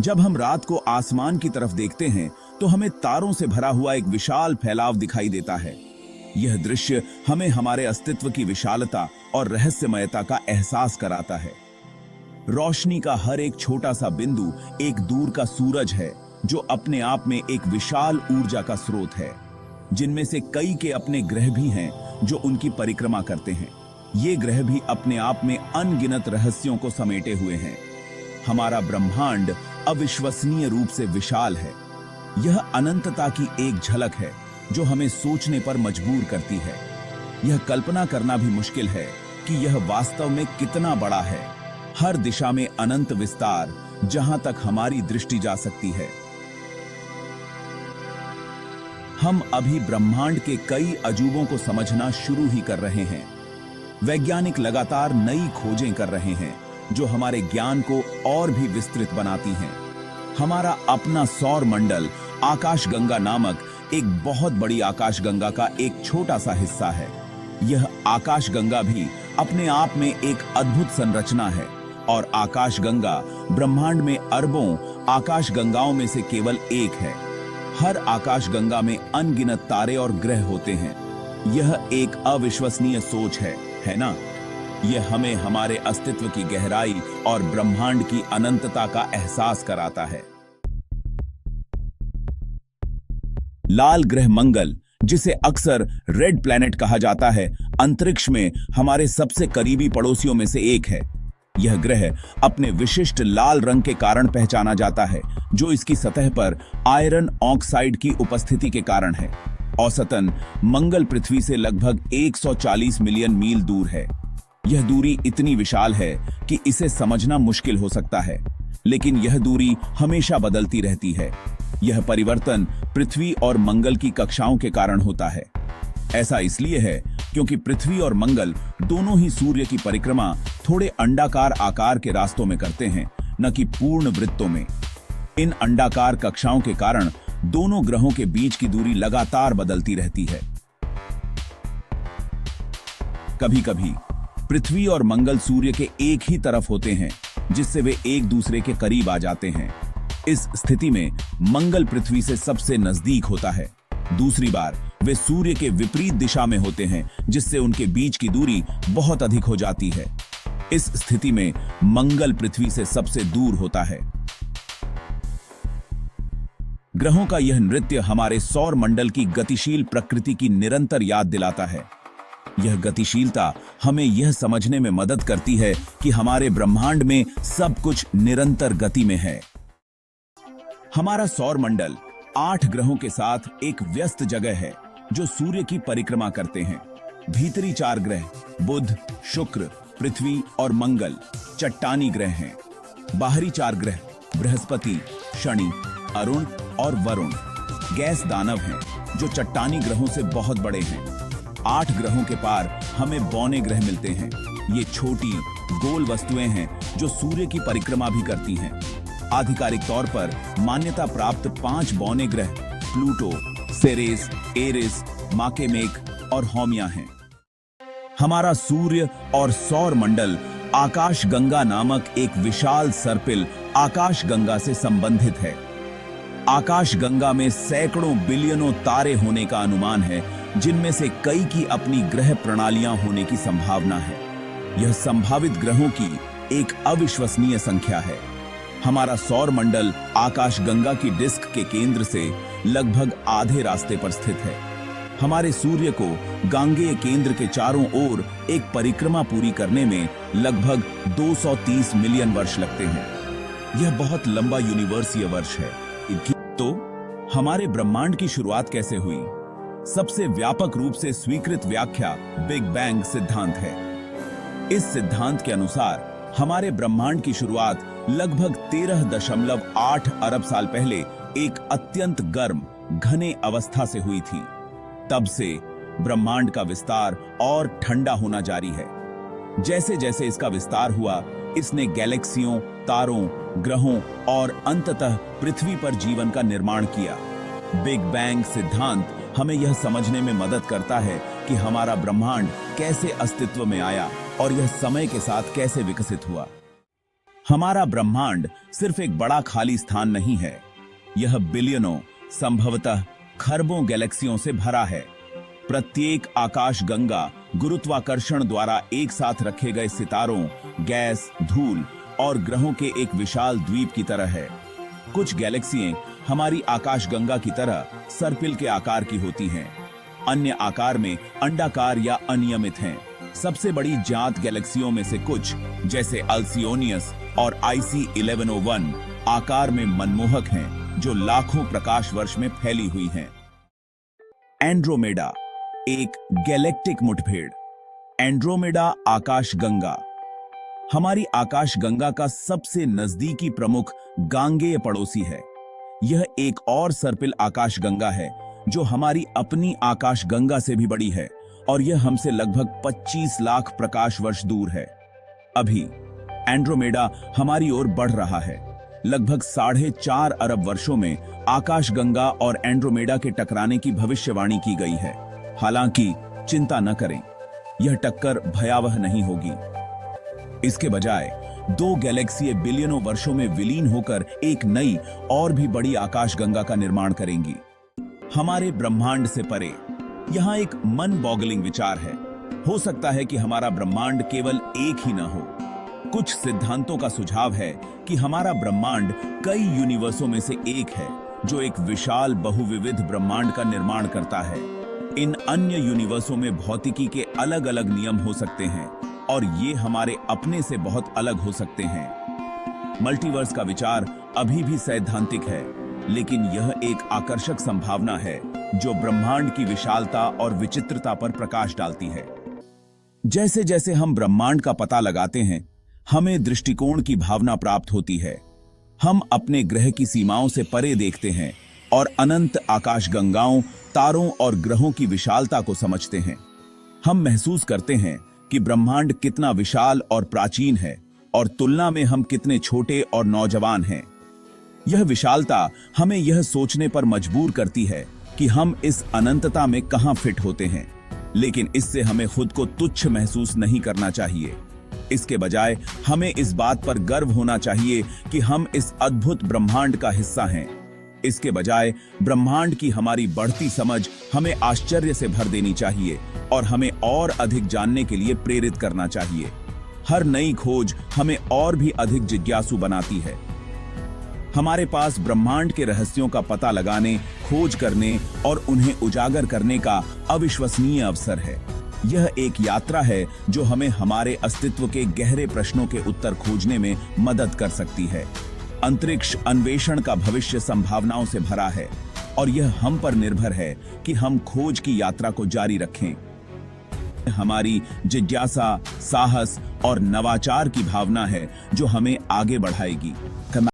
जब हम रात को आसमान की तरफ देखते हैं तो हमें तारों से भरा हुआ एक विशाल फैलाव दिखाई देता है। यह दृश्य हमें हमारे अस्तित्व की विशालता और रहस्यमयता का एहसास कराता है। रोशनी का हर एक छोटा सा बिंदु एक दूर का सूरज है जो अपने आप में एक विशाल ऊर्जा का स्रोत है, जिनमें से कई के अपने ग्रह भी हैं जो उनकी परिक्रमा करते हैं। ये ग्रह भी अपने आप में अनगिनत रहस्यों को समेटे हुए हैं। हमारा ब्रह्मांड अविश्वसनीय रूप से विशाल है। यह अनंतता की एक झलक है जो हमें सोचने पर मजबूर करती है। यह कल्पना करना भी मुश्किल है कि यह वास्तव में कितना बड़ा है। हर दिशा में अनंत विस्तार, जहां तक हमारी दृष्टि जा सकती है। हम अभी ब्रह्मांड के कई अजूबों को समझना शुरू ही कर रहे हैं। वैज्ञानिक लगातार नई खोजें कर रहे हैं जो हमारे ज्ञान को और भी विस्तृत बनाती हैं। हमारा अपना सौर मंडल आकाशगंगा नामक एक बहुत बड़ी आकाशगंगा का एक छोटा सा हिस्सा है। यह आकाशगंगा भी अपने आप में एक अद्भुत संरचना है और आकाशगंगा ब्रह्मांड में अरबों आकाशगंगाओं में से केवल एक है। हर आकाशगंगा में अनगिनत तारे और ग्रह होते हैं। यह एक अविश्वसनीय सोच है ना? यह हमें हमारे अस्तित्व की गहराई और ब्रह्मांड की अनंतता का एहसास कराता है। लाल ग्रह मंगल, जिसे अक्सर रेड प्लैनेट कहा जाता है, अंतरिक्ष में हमारे सबसे करीबी पड़ोसियों में से एक है। यह ग्रह अपने विशिष्ट लाल रंग के कारण पहचाना जाता है, जो इसकी सतह पर आयरन ऑक्साइड की उपस्थिति के कारण है। औसतन मंगल पृथ्वी से लगभग 140 मिलियन मील दूर है। यह दूरी इतनी विशाल है कि इसे समझना मुश्किल हो सकता है, लेकिन यह दूरी हमेशा बदलती रहती है। यह परिवर्तन पृथ्वी और मंगल की कक्षाओं के कारण होता है। ऐसा इसलिए है क्योंकि पृथ्वी और मंगल दोनों ही सूर्य की परिक्रमा थोड़े अंडाकार आकार के रास्तों में करते हैं, न कि पूर्ण वृत्तों में। इन अंडाकार कक्षाओं के कारण दोनों ग्रहों के बीच की दूरी लगातार बदलती रहती है। कभी-कभी पृथ्वी और मंगल सूर्य के एक ही तरफ होते हैं, जिससे वे एक दूसरे के करीब आ जाते हैं। इस स्थिति में मंगल पृथ्वी से सबसे नजदीक होता है। दूसरी बार वे सूर्य के विपरीत दिशा में होते हैं, जिससे उनके बीच की दूरी बहुत अधिक हो जाती है। इस स्थिति में मंगल पृथ्वी से सबसे दूर होता है। ग्रहों का यह नृत्य हमारे सौर मंडल की गतिशील प्रकृति की निरंतर याद दिलाता है। यह गतिशीलता हमें यह समझने में मदद करती है कि हमारे ब्रह्मांड में सब कुछ निरंतर गति में है। हमारा सौर मंडल 8 ग्रहों के साथ एक व्यस्त जगह है जो सूर्य की परिक्रमा करते हैं। भीतरी 4 ग्रह बुध, शुक्र, पृथ्वी और मंगल चट्टानी ग्रह हैं। बाहरी 4 ग्रह बृहस्पति, शनि, अरुण और वरुण गैस दानव हैं, जो चट्टानी ग्रहों से बहुत बड़े हैं। 8 ग्रहों के पार हमें बौने ग्रह मिलते हैं। ये छोटी गोल वस्तुएं हैं जो सूर्य की परिक्रमा भी करती हैं। आधिकारिक तौर पर मान्यता प्राप्त 5 बौने ग्रह प्लूटो, सेरेस, एरिस, माकेमेक और हौमिया हैं। हमारा सूर्य और सौर मंडल आकाशगंगा नामक एक विशाल सर्पिल आकाशगंगा से संबंधित है। आकाशगंगा में सैकड़ों बिलियनों तारे होने का अनुमान है, जिनमें से कई की अपनी ग्रह प्रणालियां होने की संभावना है। यह संभावित ग्रहों की एक अविश्वसनीय संख्या है। हमारा सौर मंडल आकाशगंगा की डिस्क के केंद्र से लगभग आधे रास्ते पर स्थित है। हमारे सूर्य को गांगेय केंद्र के चारों ओर एक परिक्रमा पूरी करने में लगभग 230 मिलियन वर्ष लगते हैं। यह बहुत लंबा यूनिवर्सीय वर्ष है। तो हमारे ब्रह्मांड की शुरुआत कैसे हुई? सबसे व्यापक रूप से स्वीकृत व्याख्या बिग बैंग सिद्धांत है। इस सिद्धांत के अनुसार हमारे ब्रह्मांड की शुरुआत लगभग 13.8 अरब साल पहले एक अत्यंत गर्म घने अवस्था से हुई थी। तब से ब्रह्मांड का विस्तार और ठंडा होना जारी है। जैसे जैसे इसका विस्तार हुआ, इसने गैलेक्सियों, तारों, ग्रहों और अंततः पृथ्वी पर जीवन का निर्माण किया। बिग बैंग सिद्धांत हमें यह समझने में मदद करता है कि हमारा ब्रह्मांड कैसे अस्तित्व में आया और यह समय के साथ कैसे विकसित हुआ। हमारा ब्रह्मांड सिर्फ एक बड़ा खाली स्थान नहीं है, यह बिलियनों, संभवतः खरबों गैलेक्सियों से भरा है। प्रत्येक आकाश गंगा गुरुत्वाकर्षण द्वारा एक साथ रखे गए सितारों, गैस, धूल और ग्रहों के एक विशाल द्वीप की तरह है। कुछ गैलेक्सियां हमारी आकाश गंगा की तरह सर्पिल के आकार की होती हैं, अन्य आकार में अंडाकार या अनियमित हैं। सबसे बड़ी ज्ञात गैलेक्सियों में से कुछ, जैसे अल्सियोनियस और IC 1101, आकार में मनमोहक हैं, जो लाखों प्रकाश वर्ष में फैली हुई हैं। एंड्रोमेडा, एक गैलेक्टिक मुठभेड़। एंड्रोमेडा आकाश गंगा हमारी आकाश गंगा का सबसे नजदीकी प्रमुख गांगेय पड़ोसी है। यह एक और सर्पिल आकाश गंगा है जो हमारी अपनी आकाश गंगा से भी बड़ी है और यह हमसे लगभग 25 लाख प्रकाश वर्ष दूर है। अभी एंड्रोमेडा हमारी ओर बढ़ रहा है। लगभग 4.5 अरब वर्षों में आकाश गंगा और एंड्रोमेडा के टकराने की भविष्यवाणी की गई है। हालांकि चिंता न करें, यह टक्कर भयावह नहीं होगी। इसके बजाय दो गैलेक्सी बिलियनों वर्षों में विलीन होकर एक नई और भी बड़ी आकाश गंगा का निर्माण करेंगी। हमारे ब्रह्मांड से परे यहां एक मन बॉगलिंग विचार है। हो सकता है कि हमारा ब्रह्मांड केवल एक ही न हो। कुछ सिद्धांतों का सुझाव है कि हमारा ब्रह्मांड कई यूनिवर्सों में से एक है जो एक विशाल बहुविविध ब्रह्मांड का निर्माण करता है। इन अन्य यूनिवर्सों में भौतिकी के अलग अलग नियम हो सकते हैं और ये हमारे अपने से बहुत अलग हो सकते हैं। मल्टीवर्स का विचार अभी भी सैद्धांतिक है, लेकिन यह एक आकर्षक संभावना है जो ब्रह्मांड की विशालता और विचित्रता पर प्रकाश डालती है। जैसे जैसे हम ब्रह्मांड का पता लगाते हैं, हमें दृष्टिकोण की भावना प्राप्त होती है। हम अपने ग्रह की सीमाओं से परे देखते हैं और अनंत आकाशगंगाओं, तारों और ग्रहों की विशालता को समझते हैं। हम महसूस करते हैं कि ब्रह्मांड कितना विशाल और प्राचीन है और तुलना में हम कितने छोटे और नौजवान हैं। यह विशालता हमें यह सोचने पर मजबूर करती है कि हम इस अनंतता में कहां फिट होते हैं, लेकिन इससे हमें खुद को तुच्छ महसूस नहीं करना चाहिए। इसके बजाय हमें इस बात पर गर्व होना चाहिए कि हम इस अद्भुत ब्रह्मांड का हिस्सा हैं। इसके बजाय ब्रह्मांड की हमारी बढ़ती समझ हमें आश्चर्य से भर देनी चाहिए और हमें और अधिक जानने के लिए प्रेरित करना चाहिए। हर नई खोज हमें और भी अधिक जिज्ञासु बनाती है। हमारे पास ब्रह्मांड के रहस्यों का पता लगाने, खोज करने और उन्हें उजागर करने का अविश्वसनीय अवसर है। यह एक यात्रा है जो हमें हमारे अस्तित्व के गहरे प्रश्नों के उत्तर खोजने में मदद कर सकती है। अंतरिक्ष अन्वेषण का भविष्य संभावनाओं से भरा है और यह हम पर निर्भर है कि हम खोज की यात्रा को जारी रखें। हमारी जिज्ञासा, साहस और नवाचार की भावना है जो हमें आगे बढ़ाएगी।